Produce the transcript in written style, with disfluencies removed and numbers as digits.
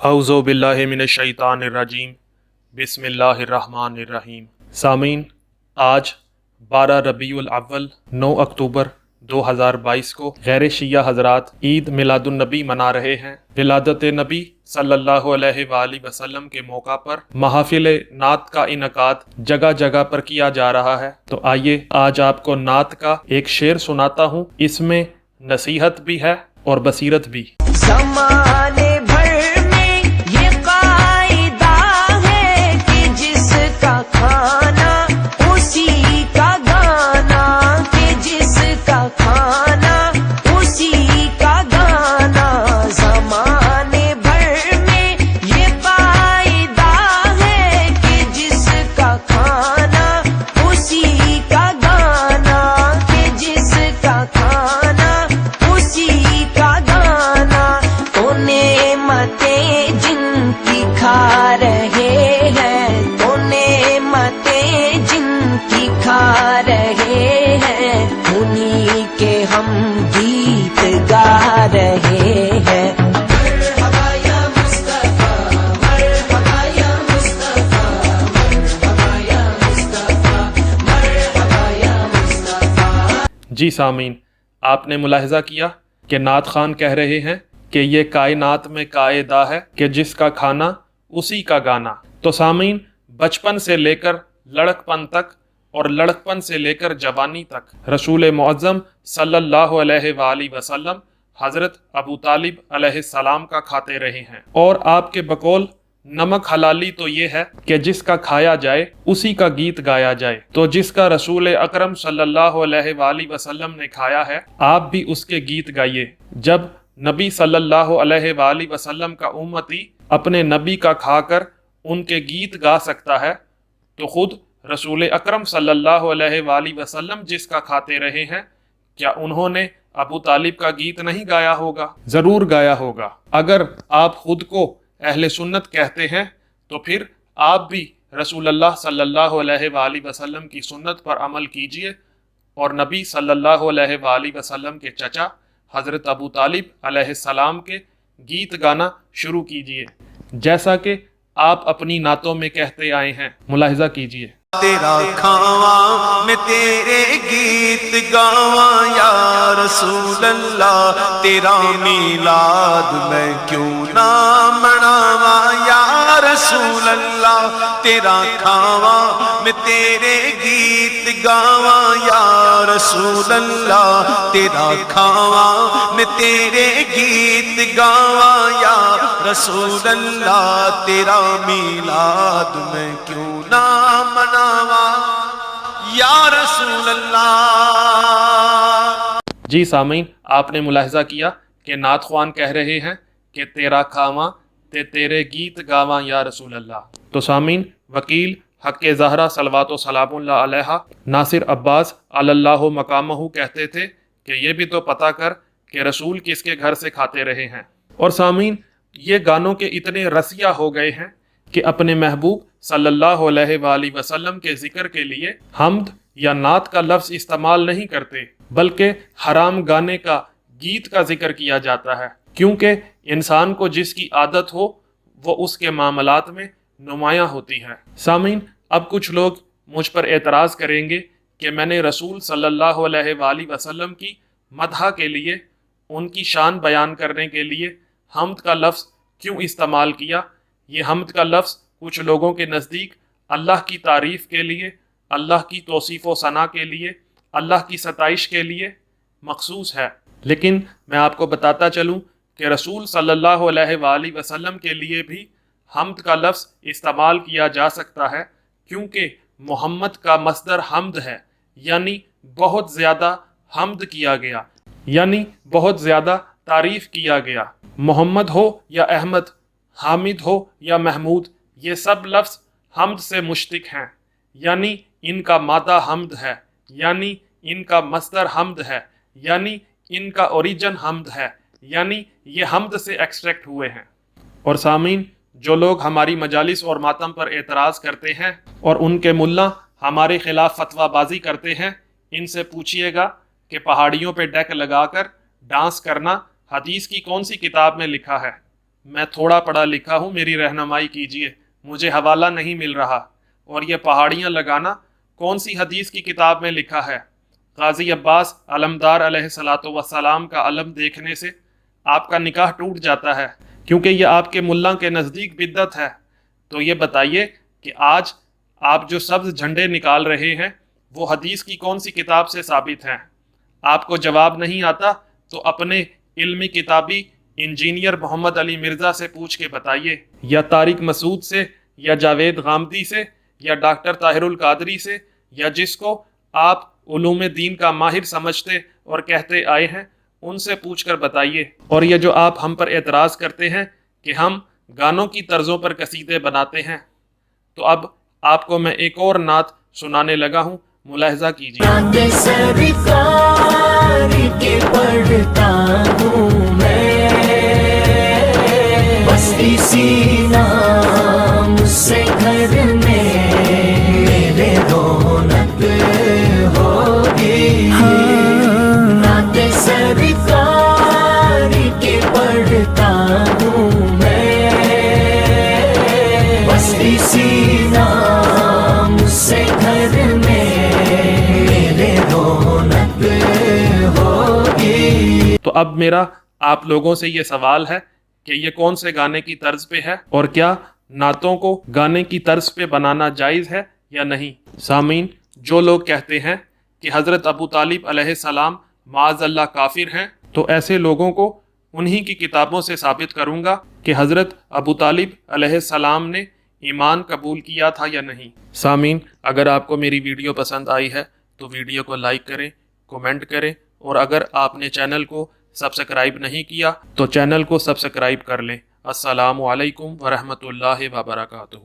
औज़ु बिल्लाहि मिनश्शैतानिर्रजीम बिस्मिल्लाहिर्रहमानिर्रहीम। सामीन, आज 12 रबीउल अव्वल 9 अक्टूबर 2022 को गैर शिया हजरात ईद मिलादुन्नबी मना रहे हैं। विलादत नबी सल्लल्लाहु अलैहि वसल्लम के मौका पर महफिल नात का इनकाद जगह जगह पर किया जा रहा है। तो आइए आज आपको नात का एक शेर सुनाता हूँ। इसमें नसीहत भी है और बसीरत भी। ज़माने भर में ये कायदा है कि जिसका खाना उसी का गाना, कि जिसका खाना उसी का गाना। ज़माने भर में ये कायदा है कि जिसका खाना उसी का गाना, कि जिसका खाना उसी का गाना। तो नेमतें जिनकी खा रहे हैं, तो नेमतें जिनकी खा रहे हैं, उन्हीं के हम गीत गा रहे हैं। जी सामीन, आपने मुलाहिजा किया कि नात खान कह रहे हैं कि ये कायनात में कायदा है कि जिसका खाना उसी का गाना। तो सामीन, बचपन से लेकर लड़कपन तक और लड़कपन से लेकर जवानी तक रसूल मुअज़्ज़म सल्लल्लाहु अलैहि वसल्लम हज़रत अबू तालिब अलैहिस्सलाम का खाते रहे हैं। और आपके बकौल नमक हलाली तो ये है कि जिसका खाया जाए उसी का गीत गाया जाए। तो जिसका रसूल अकरम सल्लल्लाहु अलैहि वसल्लम ने खाया है, आप भी उसके गीत गाइए। जब नबी सल्लल्लाहु अलैहि वसल्लम का उम्मती अपने नबी का खाकर उनके गीत गा सकता है, तो खुद रसूल अकरम सल्लल्लाहु अलैहि वसल्लम जिसका खाते रहे हैं, क्या उन्होंने अबू तालिब का गीत नहीं गाया होगा? जरूर गाया होगा। अगर आप खुद को अहले सुन्नत कहते हैं तो फिर आप भी रसूलुल्लाह सल्लल्लाहु अलैहि वसल्लम की सुन्नत पर अमल कीजिए और नबी सल्लल्लाहु अलैहि वसल्लम के चचा हज़रत अबू तालिब अलैहिस्सलाम के गीत गाना शुरू कीजिए, जैसा कि आप अपनी नातों में कहते आए हैं। मुलाहिजा कीजिए। तेरा खावा मैं तेरे गीत गावा या रसूल अल्लाह, तेरा मीलाद मैं क्यों ना मनावा या रसूल अल्लाह। तेरा खावा मैं तेरे गीत गावा या रसूल अल्लाह, तेरा खावा मैं तेरे गीत गावा या रसूल अल्लाह। तेरा मीलाद मैं क्यों ना मनावा या रसूल अल्लाह। जी सामीन, आपने मुलाहिजा किया कि नात ख्वान कह रहे हैं कि तेरा खावा ते तेरे गीत गावा या रसूल अल्लाह। तो सामीन, वकील हक़ ज़हरा सलवातो सलामुल्लाह अलैहा नासिर अब्बास अल्लाहु मकामहू कहते थे कि ये भी तो पता कर कि रसूल किसके घर से खाते रहे हैं। और सामीन, ये गानों के इतने रसिया हो गए हैं कि अपने महबूब सल्लल्लाहु अलैहि वसल्लम के जिक्र के लिए हम्द या नात का लफ्ज़ इस्तेमाल नहीं करते, बल्कि हराम गाने का, गीत का जिक्र किया जाता है। क्योंकि इंसान को जिसकी आदत हो वो उसके मामलात में नुमायाँ होती है। सामीन, अब कुछ लोग मुझ पर एतराज़ करेंगे कि मैंने रसूल सल्लल्लाहु अलैहि वसल्लम की मदह के लिए, उनकी शान बयान करने के लिए हम्द का लफ्ज़ क्यों इस्तेमाल किया। ये हम्द का लफ्ज़ कुछ लोगों के नज़दीक अल्लाह की तारीफ़ के लिए, अल्लाह की तौसीफ़ व सना के लिए, अल्लाह की सताइश के लिए मखसूस है। लेकिन मैं आपको बताता चलूँ कि रसूल सल्लल्लाहु अलैहि वसल्लम के लिए भी हम्द का लफ्ज़ इस्तेमाल किया जा सकता है, क्योंकि मोहम्मद का मस्दर हम्द है, यानी बहुत ज़्यादा हम्द किया गया, यानी बहुत ज़्यादा तारीफ़ किया गया। मोहम्मद हो या अहमद, हामिद हो या महमूद, ये सब लफ्ज़ हम्द से मुश्तिक हैं, यानी इनका मादा हम्द है, यानी इनका मस्दर हम्द है, यानी इनका ओरिजिन हम्द है, यानी ये हम्द से एक्सट्रैक्ट हुए हैं। और सामीन, जो लोग हमारी मजालिस और मातम पर एतराज़ करते हैं और उनके मुल्ला हमारे ख़िलाफ़ फतवाबाजी करते हैं, इनसे पूछिएगा कि पहाड़ियों पे डेक लगाकर डांस करना हदीस की कौन सी किताब में लिखा है। میں تھوڑا پڑھا لکھا ہوں، میری رہنمائی کیجیے، مجھے حوالہ نہیں مل رہا۔ اور یہ پہاڑیاں لگانا کون سی حدیث کی کتاب میں لکھا ہے؟ غازی عباس علمدار علیہ الصلوۃ والسلام کا علم دیکھنے سے آپ کا نکاح ٹوٹ جاتا ہے، کیونکہ یہ آپ کے ملا کے نزدیک بدعت ہے۔ تو یہ بتائیے کہ آج آپ جو سبز جھنڈے نکال رہے ہیں وہ حدیث کی کون سی کتاب سے ثابت ہیں؟ آپ کو جواب نہیں آتا تو اپنے علمی کتابی انجینئر محمد علی مرزا سے پوچھ کے بتائیے، یا طارق مسعود سے، یا جاوید غامدی سے، یا ڈاکٹر طاہر القادری سے، یا جس کو آپ علوم دین کا ماہر سمجھتے اور کہتے آئے ہیں ان سے پوچھ کر بتائیے۔ اور یہ جو آپ ہم پر اعتراض کرتے ہیں کہ ہم گانوں کی طرزوں پر قصیدے بناتے ہیں، تو اب آپ کو میں ایک اور نعت سنانے لگا ہوں، ملاحظہ کیجیے۔ نعت سرکار کے پڑھتا ہوں میں، بس اسی نام سے گھر میں میرے رونق ہوگی۔ نعت سرکار کے پڑھتا ہوں میں، بس اسی نام سے گھر میں میرے رونق ہوگی۔ تو اب میرا آپ لوگوں سے یہ سوال ہے کہ یہ کون سے گانے کی طرز پہ ہے، اور کیا نعتوں کو گانے کی طرز پہ بنانا جائز ہے یا نہیں؟ سامعین، جو لوگ کہتے ہیں کہ حضرت ابو طالب علیہ السلام معاذ اللہ کافر ہیں، تو ایسے لوگوں کو انہی کی کتابوں سے ثابت کروں گا کہ حضرت ابو طالب علیہ السلام نے ایمان قبول کیا تھا یا نہیں۔ سامعین، اگر آپ کو میری ویڈیو پسند آئی ہے تو ویڈیو کو لائک کریں، کومنٹ کریں، اور اگر آپ نے چینل کو سبسکرائب نہیں کیا تو چینل کو سبسکرائب کر لیں۔ السلام علیکم ورحمۃ اللہ وبرکاتہ۔